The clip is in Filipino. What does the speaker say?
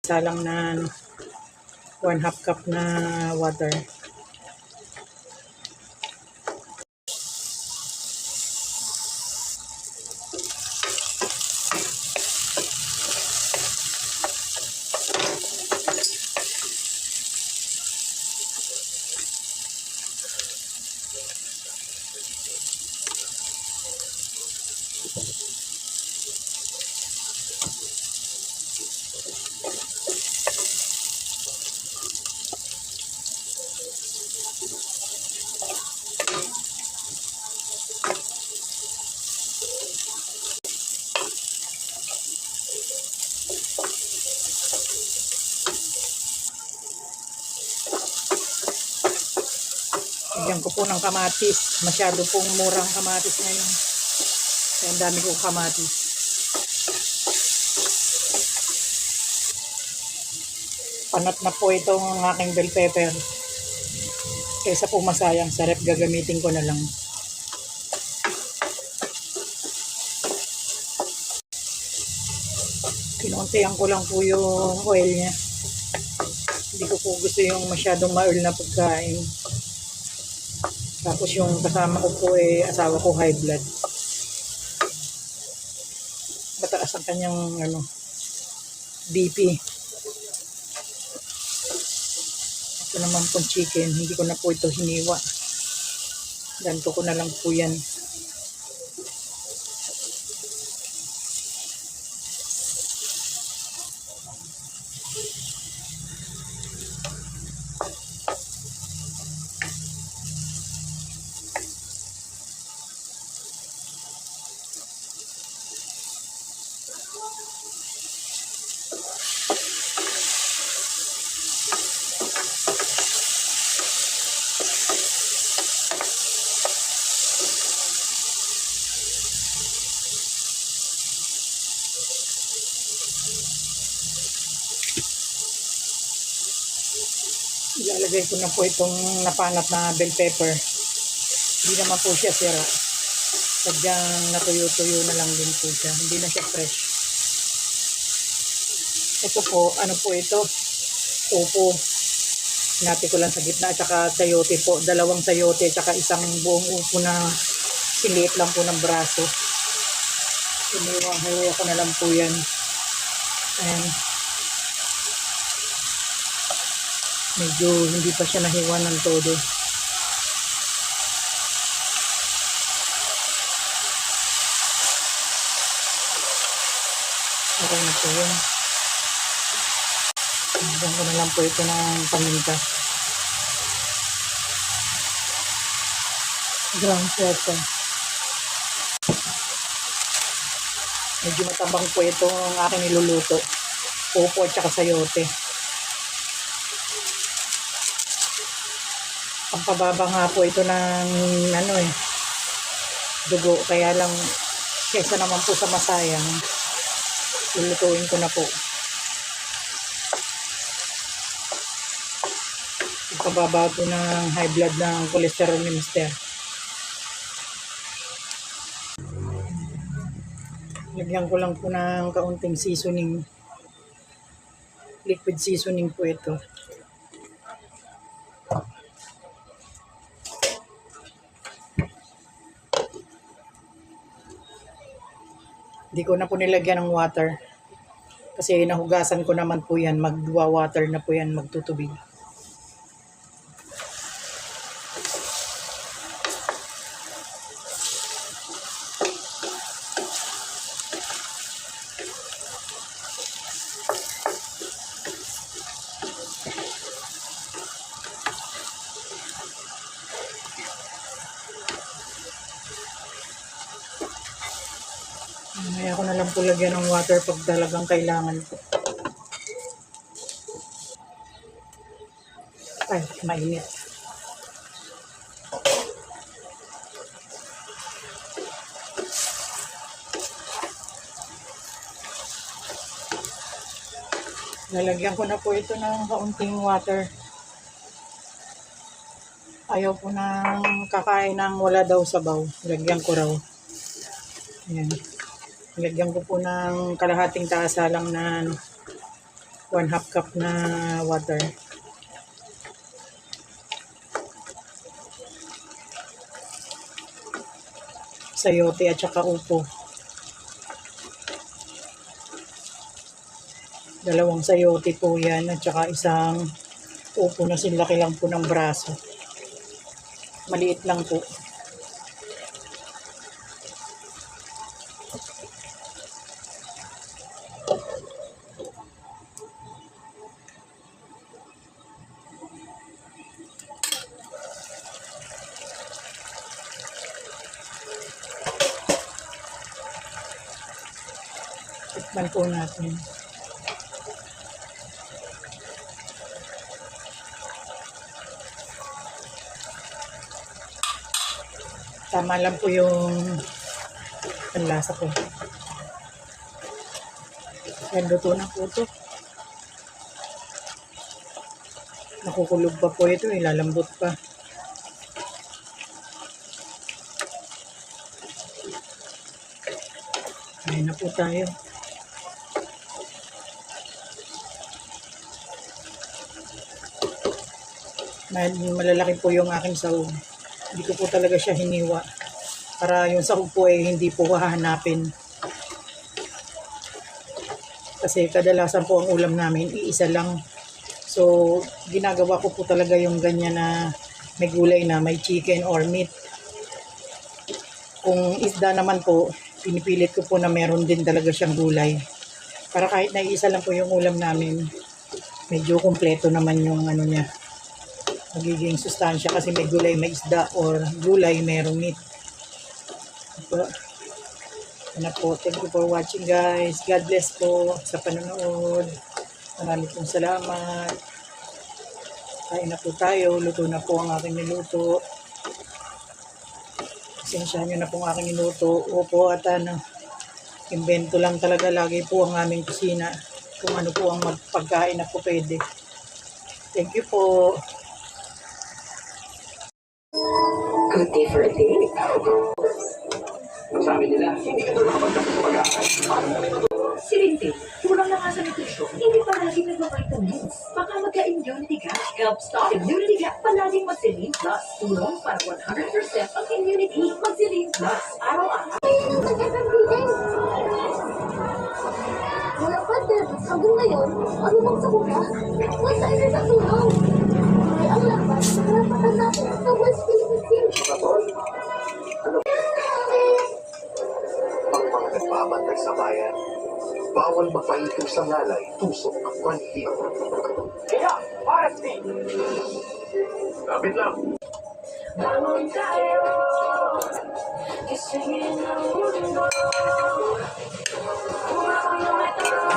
Salang na 1/2 cup na water. Lagyan ko po ng kamatis. Masyado pong murang kamatis ngayon. Kaya ang dami kong kamatis. Panat na po itong aking bell pepper. Kaysa po masayang sa rep, gagamitin ko na lang. Kinuntihan ko lang po yung oil niya. Hindi ko po gusto yung masyadong ma-oil na pagkain. Tapos yung kasama ko po asawa ko high blood. Mataas ang kanyang BP. Ito naman pong chicken, hindi ko na po ito hiniwa. Ganto ko na lang po yan. Ilalagay ko na po itong napanat na bell pepper. Hindi naman po siya sira. Sadyang natuyo-tuyo na lang din po siya. Hindi na siya fresh. Ito po, ano po ito? Upo. Hinati ko lang sa gitna at saka sayote po. 2 sayote at saka isang buong upo na siliit lang po ng braso. Hiniwa ko na lang po yan. Ayan. Medyo hindi pa siya nahiwa ng todo. Okay na po yun. Hanggang ko na lang po ito ng paminta. Ground pepper. Medyo matabang po ito ang aking niluluto. Upo at saka sayote. Pampababa nga po ito ng dugo. Kaya lang, kesa naman po sa masayang, lulutuin ko na po. Pampababa po ng high blood ng cholesterol ni Mister. Lagyan ko lang po ng kaunting seasoning. Liquid seasoning po ito. Hindi ko na po nilagyan ng water. Kasi nahugasan ko naman po yan. Magwa-water na po yan, magtutubig. Mamaya ko na lang po lagyan ng water pag talagang kailangan po. Ay, mainit. Lalagyan ko na po ito ng kaunting water. Ayaw po ng kakain ng wala daw sabaw. Lagyan ko raw. Ayan. Lagyan ko po ng kalahating tasa lang na 1/2 cup na water. Sayote at saka upo. 2 sayote po yan at saka isang upo na sinlaki lang po ng braso. Maliit lang po. Tikman po natin. Tama lang po yung panlasa ko. Yan, luto na po ito. Nakukulog pa po ito, ilalambot pa. Kain na po tayo. Malalaki po yung aking sahog. Hindi ko po talaga siya hiniwa. Para yung sahog po ay hindi po hahanapin. Kasi kadalasan po ang ulam namin, iisa lang. So, ginagawa ko po talaga yung ganyan na may gulay na, may chicken or meat. Kung isda naman po, pinipilit ko po na meron din talaga siyang gulay. Para kahit na iisa lang po yung ulam namin, medyo kompleto naman yung ano niya. Magiging sustansya kasi may gulay, may isda, or gulay, merong meat. Ano po, thank you for watching guys. God bless po sa panonood. Marami pong salamat. Kain na po tayo. Luto na po ang aking niluto. Pasensyahan nyo na po ang aking niluto. Opo at invento lang talaga lagi po ang aming kusina. Kung ano po ang pagkain na po pwede. Thank you po. Good day for a date. Sabi nila, hindi ka doon makapagkakit sa pag-aaral. Si Lindy, kulang na nga sa nutrisyon, hindi palaging nagpa-vitamins. Baka magka-immunity ka. Help stop immunity ka. Palaging Magsilin Plus. Tulong para 100% ang immunity. Magsilin Plus. Araw-araw. Wala pa, Deb. Hanggang ngayon, ano bang sakuna? Nasa ina sa tulong. Ay, ang lakas. Karapatan natin sa West Philippine Sea. Ang mga nagbabantay sa bayan, bawal magpahitom sa ngalay, tusok at panhihip. Kaya, para sa Lapit lang. bangon tayo. Gisingin ang mundo. Kung ako yung ito.